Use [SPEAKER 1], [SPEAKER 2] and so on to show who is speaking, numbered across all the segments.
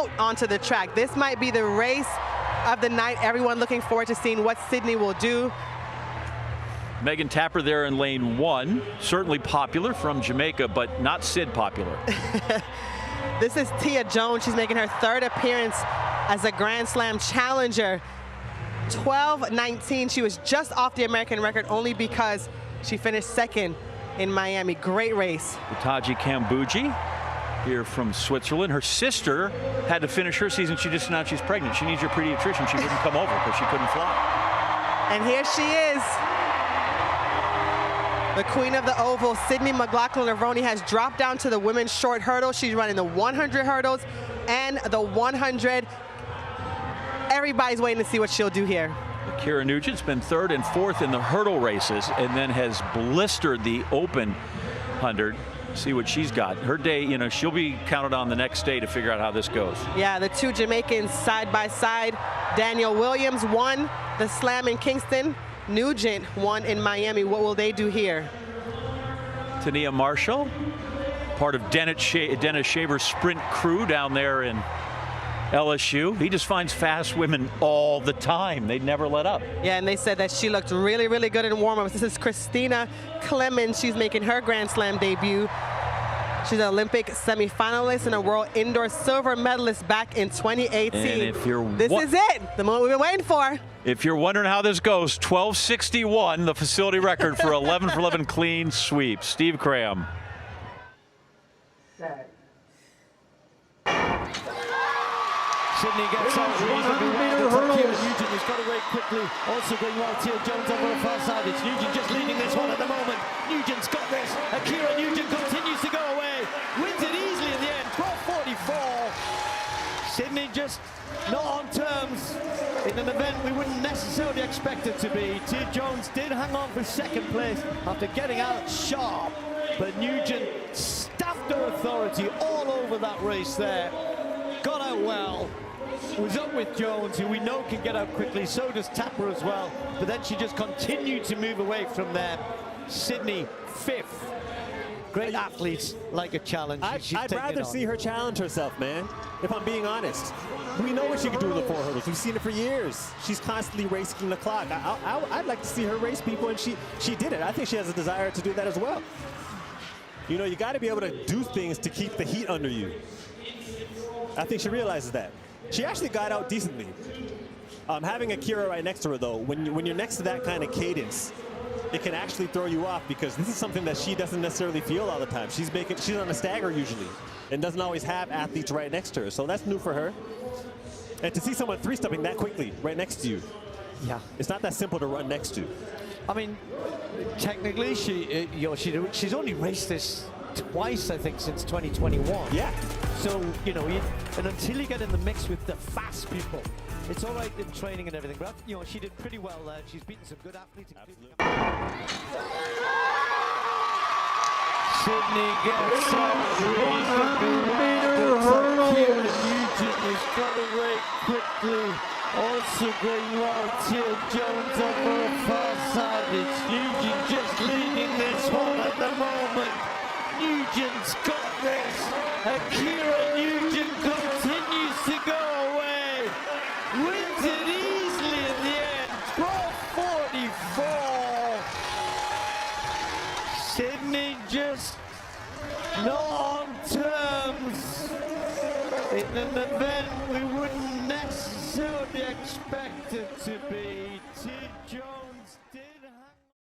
[SPEAKER 1] out onto the track. This might be the race of the night. Everyone looking forward to seeing what Sydney will do.
[SPEAKER 2] Megan Tapper there in lane 1, certainly popular from Jamaica, but not Sid popular.
[SPEAKER 1] This is Tia Jones. She's making her 3rd appearance as a Grand Slam challenger. 12:19. She was just off the American record only because she finished 2nd in Miami. Great race.
[SPEAKER 2] Taji Kambuji here from Switzerland. Her sister had to finish her season. She just announced she's pregnant. She needs your pediatrician. She wouldn't come over because she couldn't fly.
[SPEAKER 1] And here she is. The queen of the oval, Sydney McLaughlin-Levrone, has dropped down to the women's short hurdle. She's running the 100 hurdles and the 100. Everybody's waiting to see what she'll do here.
[SPEAKER 2] Akira Nugent's been 3rd and 4th in the hurdle races and then has blistered the open 100. See what she's got. Her day, you know, she'll be counted on the next day to figure out how this goes.
[SPEAKER 1] Yeah, the 2 Jamaicans side by side. Danielle Williams won the slam in Kingston. Nugent won in Miami. What will they do here?
[SPEAKER 2] Tania Marshall, part of Dennis Shaver's sprint crew down there in LSU. He just finds fast women all the time. They never let up.
[SPEAKER 1] Yeah, and they said that she looked really, really good in warm-ups. This is Christina Clemons. She's making her Grand Slam debut. She's an Olympic semifinalist and a world indoor silver medalist back in 2018.
[SPEAKER 2] And if you're
[SPEAKER 1] this is it, the moment we've been waiting for.
[SPEAKER 2] If you're wondering how this goes, 12:61, the facility record for 11 for 11 clean sweep. Steve Cram.
[SPEAKER 3] Sydney gets out reasonably well. Akira Nugent has got away quickly. Also going well. Tia Jones over the far side. It's Nugent just leading this one at the moment. Nugent's got this. Akira Nugent continues to go away. Wins it easily in the end. 12:44. Sydney just not on terms in an event we wouldn't necessarily expect it to be. Tia Jones did hang on for 2nd place after getting out sharp, but Nugent staffed her authority all over that race there. Got out well, was up with Jones, who we know can get out quickly, so does Tapper as well, but then she just continued to move away from there. Sydney 5th. Great athletes like a challenge.
[SPEAKER 4] I'd rather see her challenge herself, man, if I'm being honest. We know what she can do in the 4 hurdles. We've seen it for years. She's constantly racing the clock. I'd like to see her race people, and she did it. I think she has a desire to do that as well. You know, you got to be able to do things to keep the heat under you. I think she realizes that. She actually got out decently. Having Akira right next to her, though, when you're next to that kind of cadence, it can actually throw you off because this is something that she doesn't necessarily feel all the time. She's on a stagger usually and doesn't always have athletes right next to her. So that's new for her. And to see someone 3-stepping that quickly right next to you,
[SPEAKER 3] yeah,
[SPEAKER 4] it's not that simple to run next to.
[SPEAKER 3] I mean, technically, she's only raced this twice, I think, since 2021.
[SPEAKER 4] Yeah.
[SPEAKER 3] So, you know, and until you get in the mix with the fast people, it's all right in training and everything, but, you know, she did pretty well there. She's beaten some good athletes. Sydney gets Akira Nugent has got away quickly. Also going well, Tia Jones over the far side. It's Nugent just leading this one at the moment. Nugent's got this. Akira Nugent continues to go away. Wins it easily in the end. 12:44. Sydney just not on terms in an event we wouldn't necessarily expect it to be. Tia Jones did hang.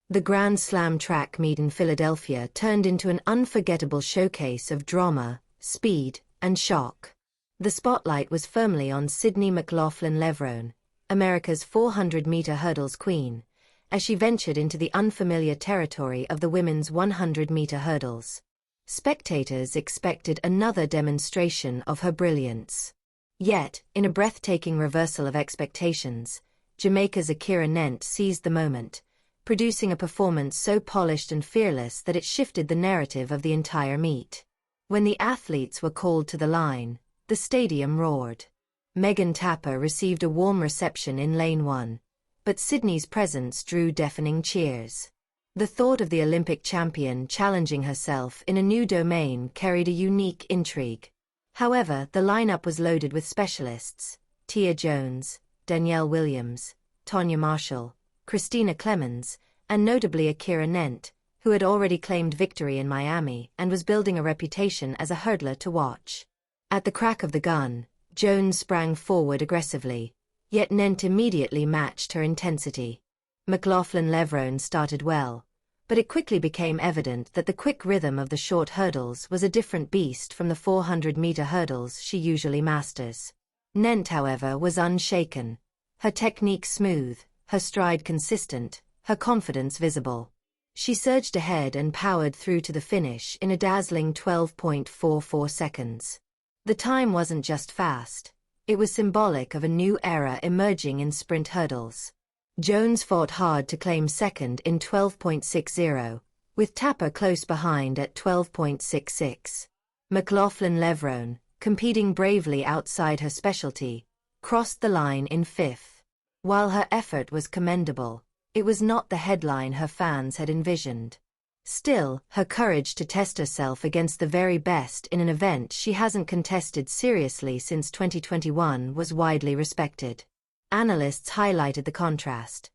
[SPEAKER 5] The Grand Slam track meet in Philadelphia turned into an unforgettable showcase of drama, speed, and shock. The spotlight was firmly on Sydney McLaughlin-Levrone, America's 400-meter hurdles queen, as she ventured into the unfamiliar territory of the women's 100-meter hurdles. Spectators expected another demonstration of her brilliance. Yet, in a breathtaking reversal of expectations, Jamaica's Akira Nent seized the moment, producing a performance so polished and fearless that it shifted the narrative of the entire meet. When the athletes were called to the line, the stadium roared. Megan Tapper received a warm reception in lane 1, but Sydney's presence drew deafening cheers. The thought of the Olympic champion challenging herself in a new domain carried a unique intrigue. However, the lineup was loaded with specialists: Tia Jones, Danielle Williams, Tania Marshall, Christina Clemons, and notably Akira Nent, who had already claimed victory in Miami and was building a reputation as a hurdler to watch. At the crack of the gun, Jones sprang forward aggressively, yet Nent immediately matched her intensity. McLaughlin-Levrone started well, but it quickly became evident that the quick rhythm of the short hurdles was a different beast from the 400-meter hurdles she usually masters. Nent, however, was unshaken, her technique smooth, her stride consistent, her confidence visible. She surged ahead and powered through to the finish in a dazzling 12.44 seconds. The time wasn't just fast, it was symbolic of a new era emerging in sprint hurdles. Jones fought hard to claim second in 12.60, with Tapper close behind at 12.66. McLaughlin-Levrone, competing bravely outside her specialty, crossed the line in fifth. While her effort was commendable, it was not the headline her fans had envisioned. Still, her courage to test herself against the very best in an event she hasn't contested seriously since 2021 was widely respected. Analysts highlighted the contrast.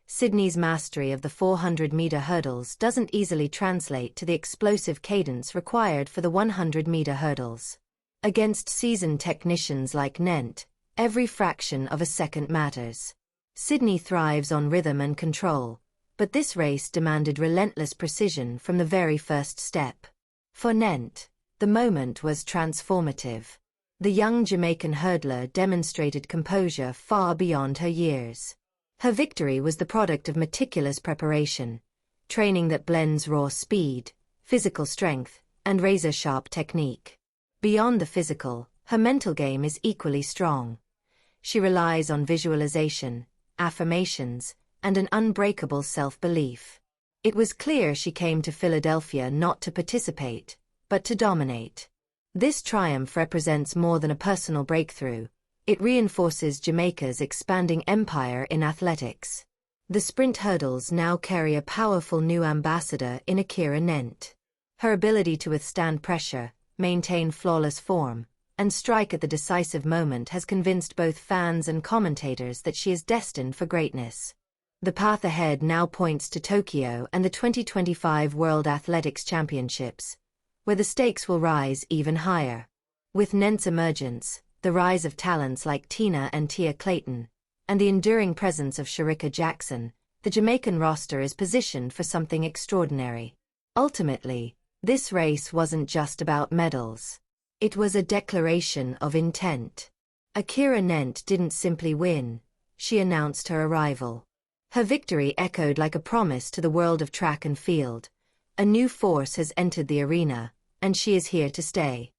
[SPEAKER 5] Sydney's mastery of the 400-meter hurdles doesn't easily translate to the explosive cadence required for the 100-meter hurdles. Against seasoned technicians like Nent, every fraction of a second matters. Sydney thrives on rhythm and control, but this race demanded relentless precision from the very first step. For Nent, the moment was transformative. The young Jamaican hurdler demonstrated composure far beyond her years. Her victory was the product of meticulous preparation, training that blends raw speed, physical strength, and razor-sharp technique. Beyond the physical, her mental game is equally strong. She relies on visualization, affirmations, and an unbreakable self-belief. It was clear she came to Philadelphia not to participate, but to dominate. This triumph represents more than a personal breakthrough. It reinforces Jamaica's expanding empire in athletics. The sprint hurdles now carry a powerful new ambassador in Akira Nent. Her ability to withstand pressure, maintain flawless form, and strike at the decisive moment has convinced both fans and commentators that she is destined for greatness. The path ahead now points to Tokyo and the 2025 World Athletics Championships, where the stakes will rise even higher. With Nent's emergence, the rise of talents like Tina and Tia Clayton, and the enduring presence of Sharika Jackson, the Jamaican roster is positioned for something extraordinary. Ultimately, this race wasn't just about medals. It was a declaration of intent. Akira Nent didn't simply win, she announced her arrival. Her victory echoed like a promise to the world of track and field. A new force has entered the arena, and she is here to stay.